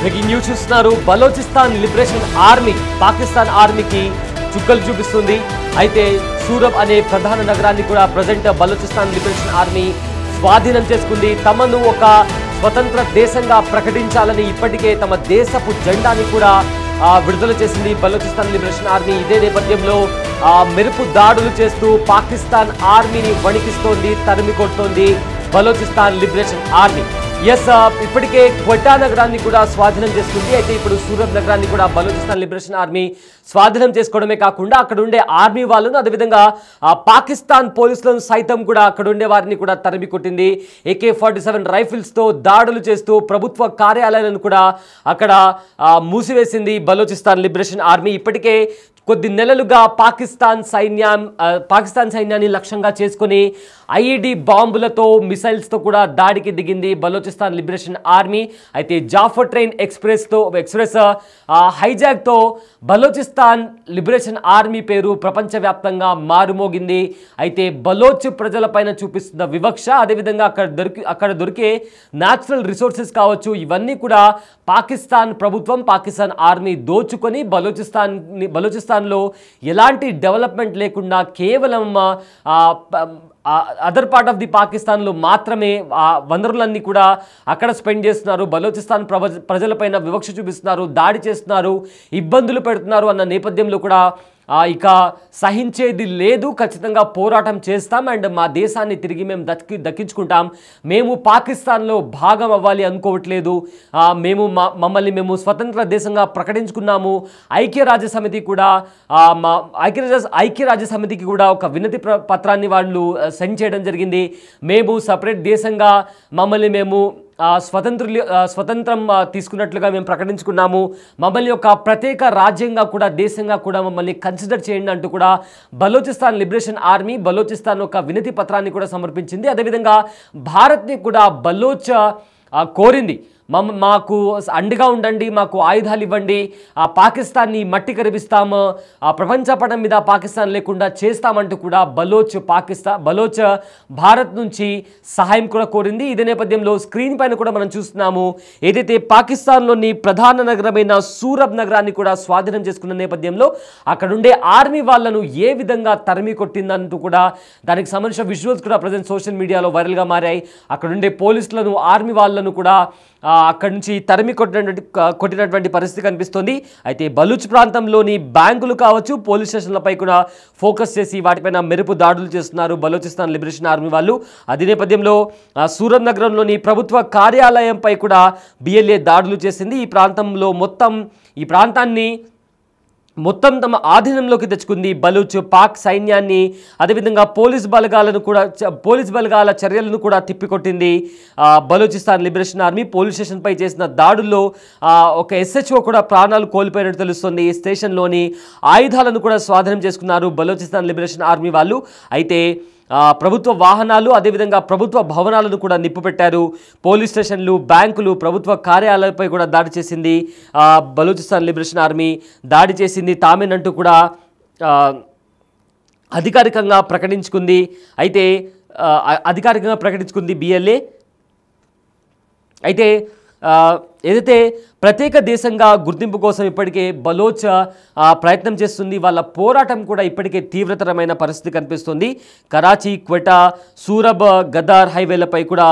Breaking news చూస్తున్నారు. Balochistan liberation army Pakistan ఆర్మీకి చుక్కలు చూపిస్తుంది. అయితే సూరబ్ అనే ప్రధాన నగరాన్ని కూడా ప్రజెంట్ బలోచిస్తాన్ లిబరేషన్ ఆర్మీ స్వాధీనం చేసుకుంది. తమను ఒక స్వతంత్ర దేశంగా ప్రకటించాలని ఇప్పటికే తమ దేశపు జెండాని కూడా విడుదల చేసింది బలోచిస్తాన్ లిబరేషన్ ఆర్మీ. ఇదే నేపథ్యంలో మెరుపు దాడులు చేస్తూ పాకిస్తాన్ ఆర్మీని వణికిస్తోంది, తరిమి కొడుతోంది బలోచిస్తాన్ లిబరేషన్ ఆర్మీ. ఇప్పటికే క్వెటా నగరాన్ని కూడా స్వాధీనం చేసుకుంది. అయితే ఇప్పుడు సూరబ్ నగరాన్ని కూడా బలోచిస్తాన్ లిబరేషన్ ఆర్మీ స్వాధీనం చేసుకోవడమే కాకుండా అక్కడ ఉండే ఆర్మీ వాళ్ళను, అదేవిధంగా పాకిస్తాన్ పోలీసులను సైతం కూడా అక్కడ ఉండే వారిని కూడా తరిమి కొట్టింది. AK-47 రైఫిల్స్తో దాడులు చేస్తూ ప్రభుత్వ కార్యాలయాలను కూడా అక్కడ మూసివేసింది బలోచిస్తాన్ లిబరేషన్ ఆర్మీ. ఇప్పటికే కొద్ది నెలలుగా పాకిస్తాన్ సైన్యాన్ని లక్ష్యంగా చేసుకుని IED బాంబులతో, మిసైల్స్తో కూడా దాడికి దిగింది బలోచిస్తాన్ లిబరేషన్ ఆర్మీ. అయితే జాఫర్ ట్రైన్ ఎక్స్ప్రెస్ హైజాక్తో బలోచిస్తాన్ లిబరేషన్ ఆర్మీ పేరు ప్రపంచవ్యాప్తంగా మారుమోగింది. అయితే బలోచ్ ప్రజలపైన చూపిస్తున్న వివక్ష, అదేవిధంగా అక్కడ దొరికే న్యాచురల్ రిసోర్సెస్ కావచ్చు, ఇవన్నీ కూడా పాకిస్తాన్ ప్రభుత్వం, పాకిస్తాన్ ఆర్మీ దోచుకొని బలోచిస్తాన్లో ఎలాంటి డెవలప్మెంట్ లేకుండా కేవలం అదర్ పార్ట్ ఆఫ్ ది పాకిస్తాన్లో మాత్రమే వనరులన్నీ కూడా అక్కడ స్పెండ్ చేస్తున్నారు. బలోచిస్తాన్ ప్రజలపైన వివక్ష చూపిస్తున్నారు, దాడి చేస్తున్నారు, ఇబ్బందులు పెడుతున్నారు అన్న నేపథ్యంలో కూడా ఇక సహించేది లేదు, ఖచ్చితంగా పోరాటం చేస్తాం అండ్ మా దేశాన్ని తిరిగి మేము దక్కించుకుంటాం. మేము పాకిస్తాన్లో భాగం అవ్వాలి అనుకోవట్లేదు. మమ్మల్ని మేము స్వతంత్ర దేశంగా ప్రకటించుకున్నాము. ఐక్యరాజ్య సమితికి కూడా ఒక వినతి పత్రాన్ని వాళ్ళు సెండ్ చేయడం జరిగింది. మేము సపరేట్ దేశంగా మమ్మల్ని మేము స్వతంత్రం తీసుకున్నట్లుగా మేము ప్రకటించుకున్నాము. మమ్మల్ని ఒక ప్రత్యేక రాజ్యంగా కూడా, దేశంగా కూడా మమ్మల్ని కన్సిడర్ చేయండి అంటూ కూడా బలోచిస్తాన్ లిబరేషన్ ఆర్మీ బలోచిస్తాన్ ఒక వినతి పత్రాన్ని కూడా సమర్పించింది. అదేవిధంగా భారత్ని కూడా బలోచ్ కోరింది, మాకు అండగా ఉండండి, మాకు ఆయుధాలు ఇవ్వండి, పాకిస్తాన్ని మట్టి కరిపిస్తాము, ప్రపంచ పటం మీద పాకిస్తాన్ లేకుండా చేస్తామంటూ కూడా బలోచ్ భారత్ నుంచి సహాయం కూడా కోరింది. ఇదే నేపథ్యంలో స్క్రీన్ పైన కూడా మనం చూస్తున్నాము, ఏదైతే పాకిస్తాన్లోని ప్రధాన నగరమైన సూరబ్ నగరాన్ని కూడా స్వాధీనం చేసుకున్న నేపథ్యంలో అక్కడుండే ఆర్మీ వాళ్ళను ఏ విధంగా తరిమి కొట్టిందంటూ కూడా దానికి సంబంధించిన విజువల్స్ కూడా ప్రజెంట్ సోషల్ మీడియాలో వైరల్గా మారాయి. అక్కడుండే పోలీసులను, ఆర్మీ వాళ్ళను కూడా అక్కడి నుంచి తరిమి కొట్టినటువంటి పరిస్థితి కనిపిస్తుంది. అయితే బలూచ్ ప్రాంతంలోని బ్యాంకులు కావచ్చు, పోలీస్ స్టేషన్లపై కూడా ఫోకస్ చేసి వాటిపైన మెరుపు దాడులు చేస్తున్నారు బలోచిస్తాన్ లిబరేషన్ ఆర్మీ వాళ్ళు. అదే నేపథ్యంలో సూరత్ నగరంలోని ప్రభుత్వ కార్యాలయంపై కూడా BLA దాడులు చేసింది. ఈ ప్రాంతాన్ని మొత్తం తమ ఆధీనంలోకి తెచ్చుకుంది బలూచ్. పాక్ సైన్యాన్ని, అదేవిధంగా పోలీస్ బలగాల చర్యలను కూడా తిప్పికొట్టింది బలోచిస్తాన్ లిబరేషన్ ఆర్మీ. పోలీస్ స్టేషన్పై చేసిన దాడుల్లో ఒక SHO కూడా ప్రాణాలు కోల్పోయినట్టు తెలుస్తుంది. ఈ స్టేషన్లోని ఆయుధాలను కూడా స్వాధీనం చేసుకున్నారు బలోచిస్తాన్ లిబరేషన్ ఆర్మీ వాళ్ళు. అయితే ప్రభుత్వ వాహనాలు, అదేవిధంగా ప్రభుత్వ భవనాలను కూడా నిప్పుపెట్టారు. పోలీస్ స్టేషన్లు, బ్యాంకులు, ప్రభుత్వ కార్యాలయాలపై కూడా దాడి చేసింది బలూచిస్తాన్ లిబరేషన్ ఆర్మీ. దాడి చేసింది తామేనంటూ కూడా అధికారికంగా ప్రకటించుకుంది. అయితే అధికారికంగా ప్రకటించుకుంది BLA. అయితే ఏదైతే ప్రత్యేక దేశంగా గుర్తింపు కోసం ఇప్పటికే బలోచ్ ప్రయత్నం చేస్తుంది. వాళ్ళ పోరాటం కూడా ఇప్పటికే తీవ్రతరమైన పరిస్థితి కనిపిస్తుంది. కరాచీ, క్వెటా, సూరబ్, గదార్ హైవేలపై కూడా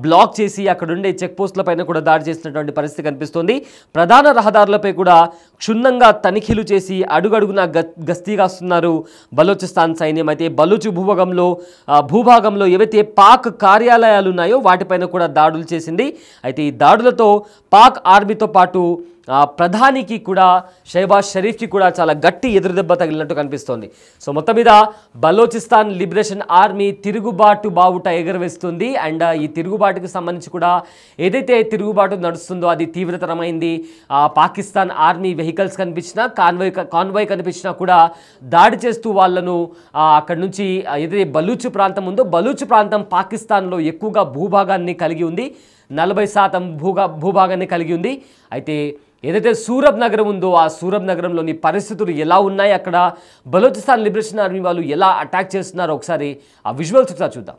బ్లాక్ చేసి అక్కడుండే చెక్ పోస్టులపైన కూడా దాడి చేసినటువంటి పరిస్థితి కనిపిస్తుంది. ప్రధాన రహదారులపై కూడా క్షుణ్ణంగా తనిఖీలు చేసి అడుగడుగున గస్తీ కాస్తున్నారు బలోచిస్తాన్ సైన్యం. అయితే బలూచ్ భూభాగంలో ఏవైతే పాక్ కార్యాలయాలు ఉన్నాయో వాటిపైన కూడా దాడులు చేసింది. అయితే ఈ దాడులతో పాక్ ఆర్మీతో పాటు ప్రధానికి కూడా, షహబాజ్ షరీఫ్కి కూడా చాలా గట్టి ఎదురుదెబ్బ తగిలినట్టు కనిపిస్తోంది. సో మొత్తం మీద బలోచిస్తాన్ లిబరేషన్ ఆర్మీ తిరుగుబాటు బావుట ఎగరవేస్తుంది. అండ్ ఈ తిరుగుబాటుకు సంబంధించి కూడా ఏదైతే తిరుగుబాటు నడుస్తుందో అది తీవ్రతరమైంది. పాకిస్తాన్ ఆర్మీ వెహికల్స్ కనిపించినా, కాన్వాయ్ కనిపించినా కూడా దాడి చేస్తూ వాళ్ళను అక్కడి నుంచి, ఏదైతే బలూచ్ ప్రాంతం ఉందో బలూచ్ ప్రాంతం పాకిస్తాన్లో ఎక్కువగా భూభాగాన్ని కలిగి ఉంది, 40% భూభాగాన్ని కలిగి ఉంది. అయితే ఏదైతే సూరబ్ నగరం ఉందో ఆ సూరబ్ నగరంలోని పరిస్థితులు ఎలా ఉన్నాయి, అక్కడ బలోచిస్తాన్ లిబరేషన్ ఆర్మీ వాళ్ళు ఎలా అటాక్ చేస్తున్నారో ఒకసారి ఆ విజువల్స్ ఒకసారి చూద్దాం.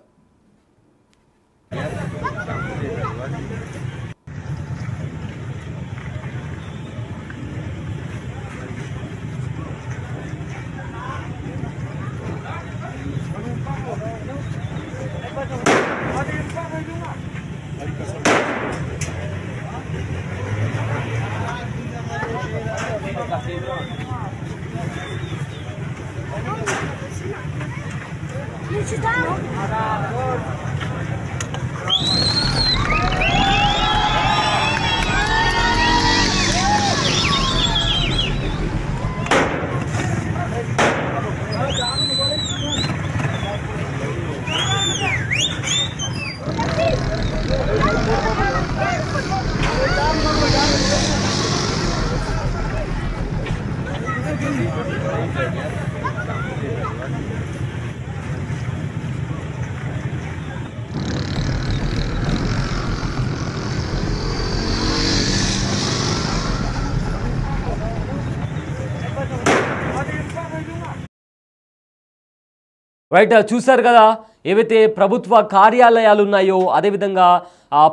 రైట్, చూశారు కదా ఏవైతే ప్రభుత్వ కార్యాలయాలు ఉన్నాయో అదేవిధంగా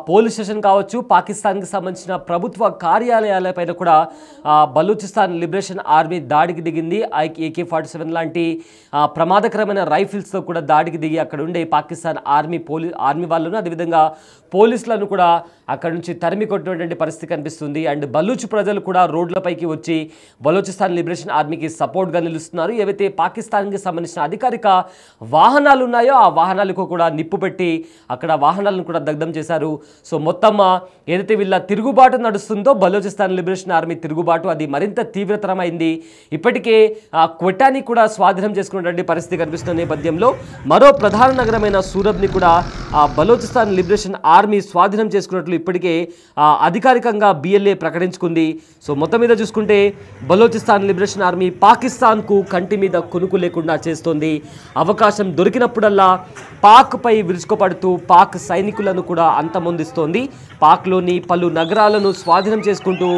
పోలీస్ స్టేషన్ కావచ్చు, పాకిస్తాన్కి సంబంధించిన ప్రభుత్వ కార్యాలయాలపైన కూడా బలూచిస్తాన్ లిబరేషన్ ఆర్మీ దాడికి దిగింది. AK-47 లాంటి ప్రమాదకరమైన రైఫిల్స్తో కూడా దాడికి దిగి అక్కడ ఉండే పాకిస్తాన్ ఆర్మీ వాళ్ళను అదేవిధంగా పోలీసులను కూడా అక్కడ నుంచి తరిమి కొట్టినటువంటి పరిస్థితి కనిపిస్తుంది. అండ్ బలూచ్ ప్రజలు కూడా రోడ్లపైకి వచ్చి బలూచిస్తాన్ లిబరేషన్ ఆర్మీకి సపోర్ట్గా నిలుస్తున్నారు. ఏవైతే పాకిస్తాన్కి సంబంధించిన అధికారిక వాహనాలు ఉన్నాయో ఆ వాహనాలకు కూడా నిప్పు పెట్టి అక్కడ వాహనాలను కూడా దగ్ధం చేశారు. సో మొత్తం ఏదైతే వీళ్ళ తిరుగుబాటు నడుస్తుందో బలూచిస్తాన్ లిబరేషన్ ఆర్మీ తిరుగుబాటు అది మరింత తీవ్రతరమైంది. ఇప్పటికే క్వెటాని కూడా స్వాధీనం చేసుకున్నటువంటి పరిస్థితి కనిపిస్తున్న నేపథ్యంలో మరో ప్రధాన నగరమైన సూరబ్ని కూడా బలూచిస్తాన్ లిబరేషన్ ఆర్మీ స్వాధీనం చేసుకున్నట్లు ఇప్పటికే అధికారికంగా BLA ప్రకటించుకుంది. సో మొత్తం మీద చూసుకుంటే బలూచిస్తాన్ లిబరేషన్ ఆర్మీ పాకిస్తాన్కు కంటి మీద కొనుకు లేకుండా చేస్తోంది. అవకాశం దొరికినప్పుడల్లా పాక్పై విరుచుకుపడుతూ పాక్ సైనికులను కూడా అంతమొందిస్తోంది. పాక్లోని పలు నగరాలను స్వాధీనం చేసుకుంటూ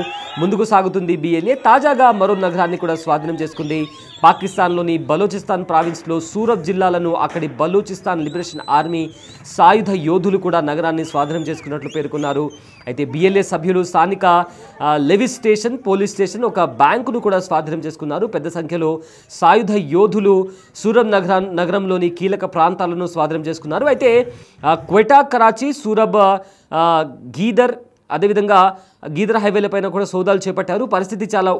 ముందుకు సాగుతుంది BLA. తాజాగా మరో నగరాన్ని కూడా స్వాధీనం చేసుకుంది. పాకిస్తాన్లోని బలూచిస్తాన్ ప్రావిన్స్లో సూరబ్ జిల్లాలను అక్కడి బలూచిస్తాన్ లిబరేషన్ ఆర్మీ సాయుధ యోధులు కూడా నగరాన్ని స్వాధీనం చేసుకున్నట్లు పేర్కొన్నారు. అయితే BLA సభ్యులు స్థానిక లెవిస్ స్టేషన్, పోలీస్ స్టేషన్, ఒక బ్యాంకును కూడా స్వాధీనం చేసుకున్నారు. పెద్ద సంఖ్యలో సాయుధ యోధులు సూరబ్ నగరంలోని కీలక ప్రాంతాలను స్వాధీనం చేసుకున్నారు. అయితే క్వెటా, కరాచీ, సూరబ్, గీదర్ అదేవిధంగా గీదర్ హైవేలపైన కూడా సోదాలు చేపట్టారు. పరిస్థితి చాలా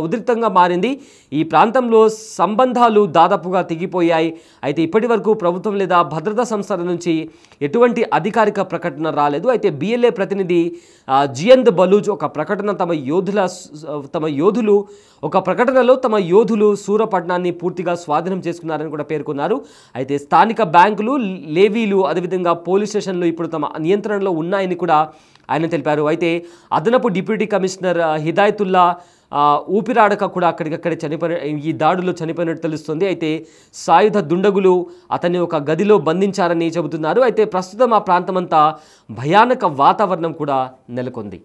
ఉద్రిక్తంగా మారింది. ఈ ప్రాంతంలో సంబంధాలు దాదాపుగా తెగిపోయాయి. అయితే ఇప్పటి వరకు ప్రభుత్వం లేదా భద్రతా సంస్థల నుంచి ఎటువంటి అధికారిక ప్రకటన రాలేదు. అయితే BLA ప్రతినిధి జియంద్ బలూచ్ ఒక ప్రకటన తమ యోధులు సూరపట్నాన్ని పూర్తిగా స్వాధీనం చేసుకున్నారని కూడా పేర్కొన్నారు. అయితే స్థానిక బ్యాంకులు, లేవీలు అదేవిధంగా పోలీస్ స్టేషన్లు ఇప్పుడు తమ నియంత్రణలో ఉన్నాయని కూడా ఆయన తెలిపారు. అయితే అదనపు డిప్యూటీ కమిషనర్ హిదాయతుల్లా ఊపిరాడక కూడా అక్కడికక్కడే ఈ దాడుల్లో చనిపోయినట్టు తెలుస్తుంది. అయితే సాయుధ దుండగులు అతన్ని ఒక గదిలో బంధించారని చెబుతున్నారు. అయితే ప్రస్తుతం ఆ ప్రాంతమంతా భయానక వాతావరణం కూడా నెలకొంది.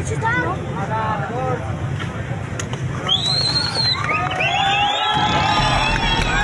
Sit down.